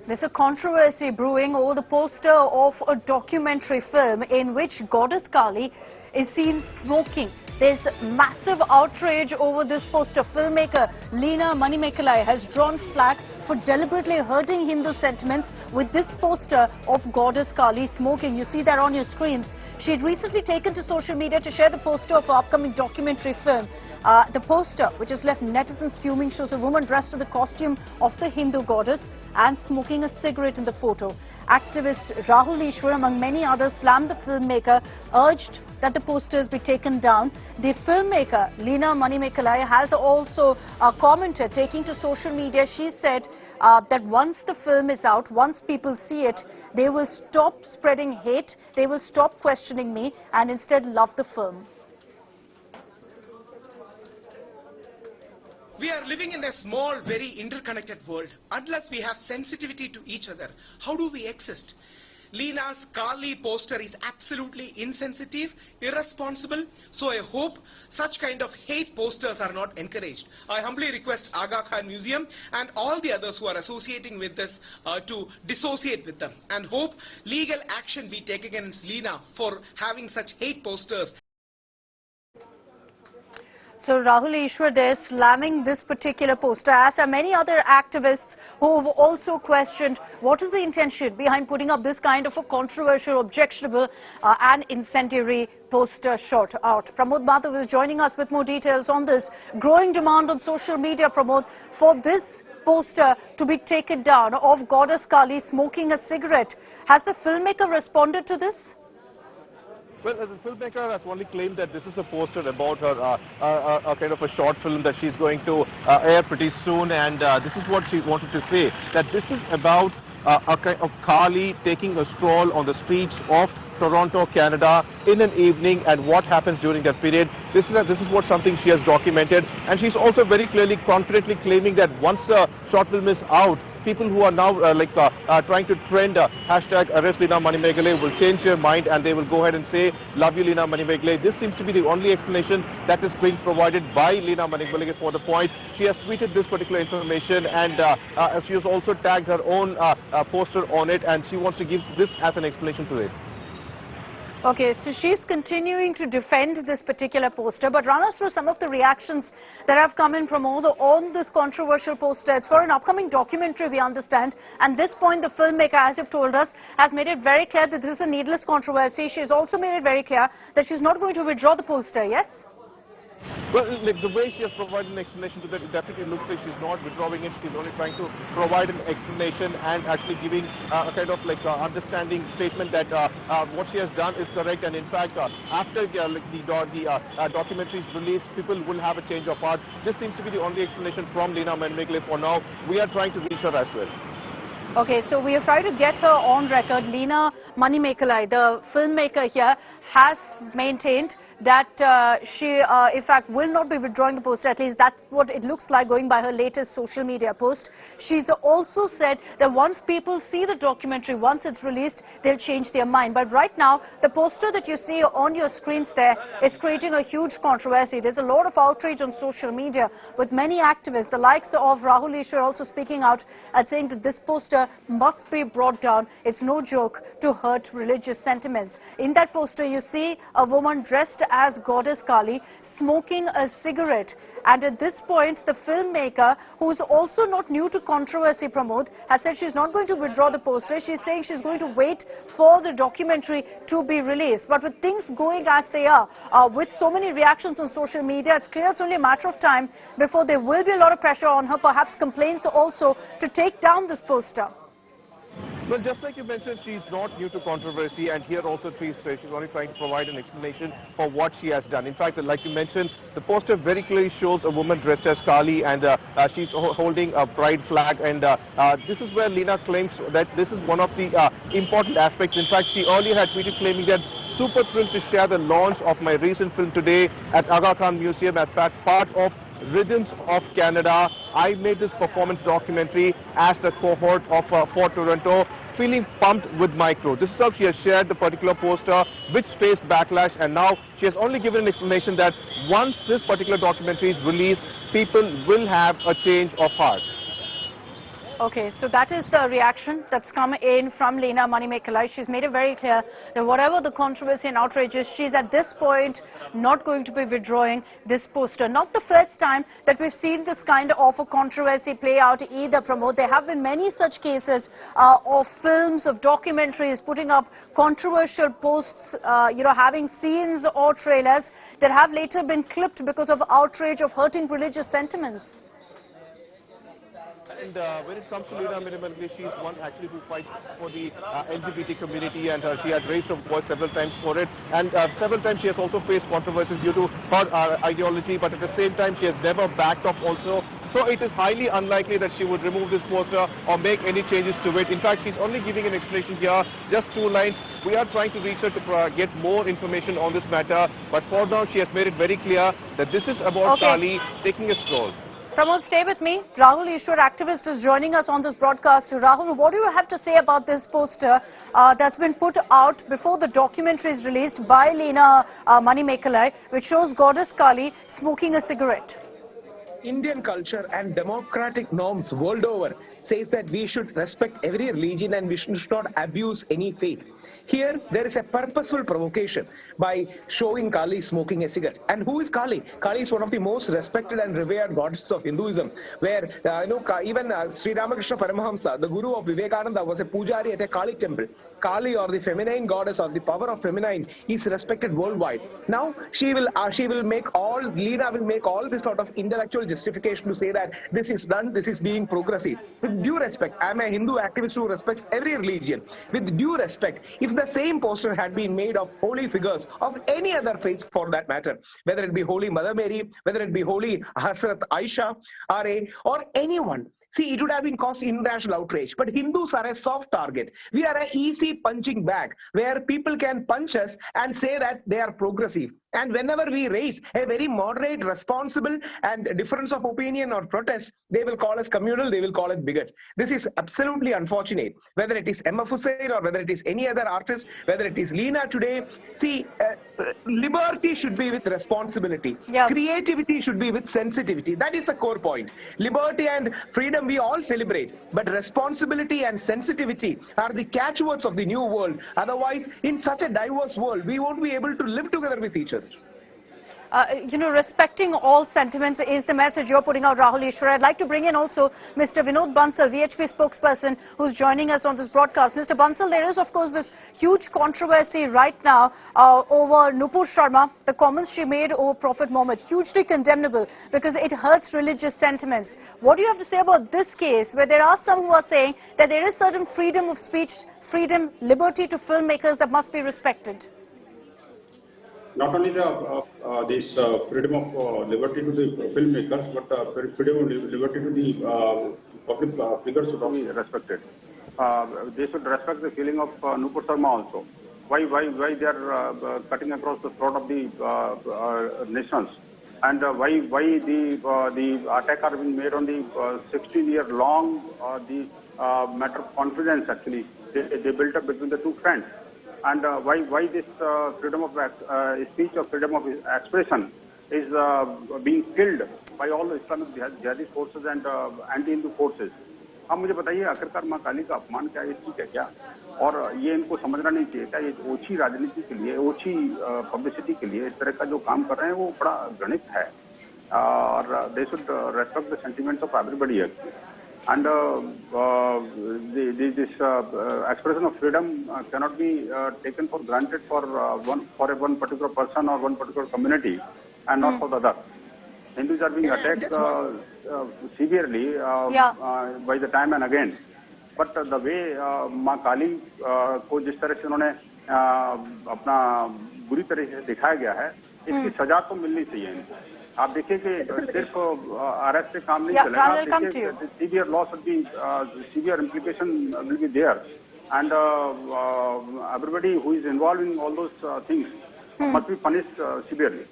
There's a controversy brewing over the poster of a documentary film in which goddess Kaali is seen smoking. There's massive outrage over this poster. Filmmaker Leena Manimekalai has drawn flag for deliberately hurting Hindu sentiments with this poster of goddess Kaali smoking. You see that on your screens. She had recently taken to social media to share the poster of her upcoming documentary film. The poster, which has left netizens fuming, shows a woman dressed in the costume of the Hindu goddess and smoking a cigarette in the photo. Activist Rahul Ishwar, among many others, slammed the filmmaker, urged that the posters be taken down. The filmmaker, Leena Manimekalai, has also commented, taking to social media. She said that once the film is out, once people see it, they will stop spreading hate, they will stop questioning me and instead love the film. We are living in a small, very interconnected world. Unless we have sensitivity to each other, how do we exist? Leena's Kaali poster is absolutely insensitive, irresponsible, so I hope such kind of hate posters are not encouraged. I humbly request Aga Khan Museum and all the others who are associating with this to dissociate with them, and hope legal action be taken against Leena for having such hate posters. So Rahul Ishwar there slamming this particular poster, as are many other activists who have also questioned what is the intention behind putting up this kind of a controversial, objectionable and incendiary poster shot out. Pramod Madhav is joining us with more details on this. Growing demand on social media, Pramod, for this poster to be taken down of goddess Kaali smoking a cigarette. Has the filmmaker responded to this? Well, the filmmaker has only claimed that this is a poster about her, a kind of a short film that she's going to air pretty soon, and this is what she wanted to say, that this is about a kind of Kaali taking a stroll on the streets of Toronto, Canada in an evening, and what happens during that period. This is what something she has documented, and she's also very clearly, confidently claiming that once the short film is out, people who are now trying to trend hashtag arrest Leena Manimekalai will change their mind and they will go ahead and say, love you Leena Manimekalai. This seems to be the only explanation that is being provided by Leena Manimekalai for the point. She has tweeted this particular information, and she has also tagged her own poster on it, and she wants to give this as an explanation to it. Okay, so she's continuing to defend this particular poster, but run us through some of the reactions that have come in from on this controversial poster. It's for an upcoming documentary, we understand, and this point the filmmaker, as you've told us, has made it very clear that this is a needless controversy. She's also made it very clear that she's not going to withdraw the poster, yes? Well, like the way she has provided an explanation to that, it definitely looks like she's not withdrawing it. She's only trying to provide an explanation and actually giving a kind of like understanding statement that what she has done is correct. And in fact, after the documentary is released, people will have a change of heart. This seems to be the only explanation from Leena Manimekalai for now. We are trying to reach her as well. Okay, so we have tried to get her on record. Leena Manimekalai, the filmmaker here, has maintained that she, in fact, will not be withdrawing the poster. At least that's what it looks like going by her latest social media post. She's also said that once people see the documentary, once it's released, they'll change their mind. But right now, the poster that you see on your screens there is creating a huge controversy. There's a lot of outrage on social media with many activists, the likes of Rahul Ishwar, also speaking out and saying that this poster must be brought down. It's no joke to hurt religious sentiments. In that poster, you see a woman dressed as goddess Kaali smoking a cigarette, and at this point the filmmaker, who's also not new to controversy, Pramod, has said she's not going to withdraw the poster. She's saying she's going to wait for the documentary to be released. But with things going as they are, with so many reactions on social media, it's clear it's only a matter of time before there will be a lot of pressure on her, perhaps complaints also, to take down this poster. Well, just like you mentioned, she's not new to controversy, and here also she's only trying to provide an explanation for what she has done. In fact, like you mentioned, the poster very clearly shows a woman dressed as Kaali, and she's holding a pride flag, and this is where Leena claims that this is one of the important aspects. In fact, she earlier had tweeted claiming that super thrilled to share the launch of my recent film today at Aga Khan Museum as part of Rhythms of Canada. I made this performance documentary as a cohort of for Toronto, feeling pumped with my crew. This is how she has shared the particular poster, which faced backlash, and now she has only given an explanation that once this particular documentary is released, people will have a change of heart. Okay, so that is the reaction that's come in from Leena Manimekalai. She's made it very clear that whatever the controversy and outrage is, she's at this point not going to be withdrawing this poster. Not the first time that we've seen this kind of a controversy play out either, Pramod. There have been many such cases of films, of documentaries putting up controversial posts, having scenes or trailers that have later been clipped because of outrage of hurting religious sentiments. And when it comes to Leena Manimekalai, she's one actually who fights for the LGBT community, and she had raised her voice several times for it. And several times she has also faced controversies due to her ideology, but at the same time she has never backed off also. So it is highly unlikely that she would remove this poster or make any changes to it. In fact, she's only giving an explanation here, just 2 lines. We are trying to reach her to get more information on this matter, but for now she has made it very clear that this is about Kaali taking a stroll. Pramod, stay with me. Rahul Ishwar, activist, is joining us on this broadcast. Rahul, what do you have to say about this poster that's been put out before the documentary is released by Leena Manimekalai, which shows Goddess Kaali smoking a cigarette? Indian culture and democratic norms world over says that we should respect every religion and we should not abuse any faith. Here, there is a purposeful provocation by showing Kaali smoking a cigarette. And who is Kaali? Kaali is one of the most respected and revered goddesses of Hinduism, where, even Sri Ramakrishna Paramahamsa, the guru of Vivekananda, was a pujari at a Kaali temple. Kaali, or the feminine goddess, or the power of feminine, is respected worldwide. Now, Leena will make all this sort of intellectual justification to say that this is done, this is being progressive. With due respect, I am a Hindu activist who respects every religion. With due respect, if the same poster had been made of holy figures of any other faith for that matter, whether it be Holy Mother Mary, whether it be Holy Hazrat Aisha, or anyone, see, it would have been caused international outrage. But Hindus are a soft target. We are an easy punching bag where people can punch us and say that they are progressive. And whenever we raise a very moderate, responsible and difference of opinion or protest, they will call us communal, they will call it bigot. This is absolutely unfortunate. Whether it is Emma Hussain or whether it is any other artist, whether it is Leena today, see, liberty should be with responsibility. Yeah. Creativity should be with sensitivity. That is the core point. Liberty and freedom we all celebrate, but responsibility and sensitivity are the catchwords of the new world. Otherwise, in such a diverse world, we won't be able to live together with each other. Respecting all sentiments is the message you're putting out, Rahul Ishwar. I'd like to bring in also Mr. Vinod Bansal, VHP spokesperson, who's joining us on this broadcast. Mr. Bansal, there is, of course, this huge controversy right now over Nupur Sharma, the comments she made over Prophet Muhammad, hugely condemnable because it hurts religious sentiments. What do you have to say about this case, where there are some who are saying that there is certain freedom of speech, freedom, liberty to filmmakers that must be respected? Not only this freedom of liberty to the filmmakers, but freedom of liberty to the public figures should be respected. They should respect the feeling of Nupur Sharma also. Why they are cutting across the throat of the nations, and why the attack are being made on the 16-year-long the matter of confidence actually they built up between the two friends. And why this freedom of speech or freedom of expression is being killed by all the Islamic jihadi forces and anti-Hindu forces. अब मुझे बताइए आखिरकार माँ काली का अपमान क्या है, ठीक है क्या, और ये इनको समझना नहीं चाहिए क्या, ये ओछी राजनीति के लिए, ओछी पब्लिसिटी के लिए इस तरह का जो काम कर रहे हैं वो बड़ा घृणित है, और they should respect the sentiments of everybody actually. And this expression of freedom cannot be taken for granted for one particular person or one particular community, and not for the other. Hindus are being attacked severely by the time and again. But the way माँ काली को जिस तरह से उन्होंने अपना बुरी तरह से दिखाया गया है, इसकी सजा तो मिलनी चाहिए इनको. आप देखिए कि सिर्फ अरेस्ट से काम नहीं चलेगा. Severe loss will be severe implication will be there, and everybody who is involved in all those things must be punished severely.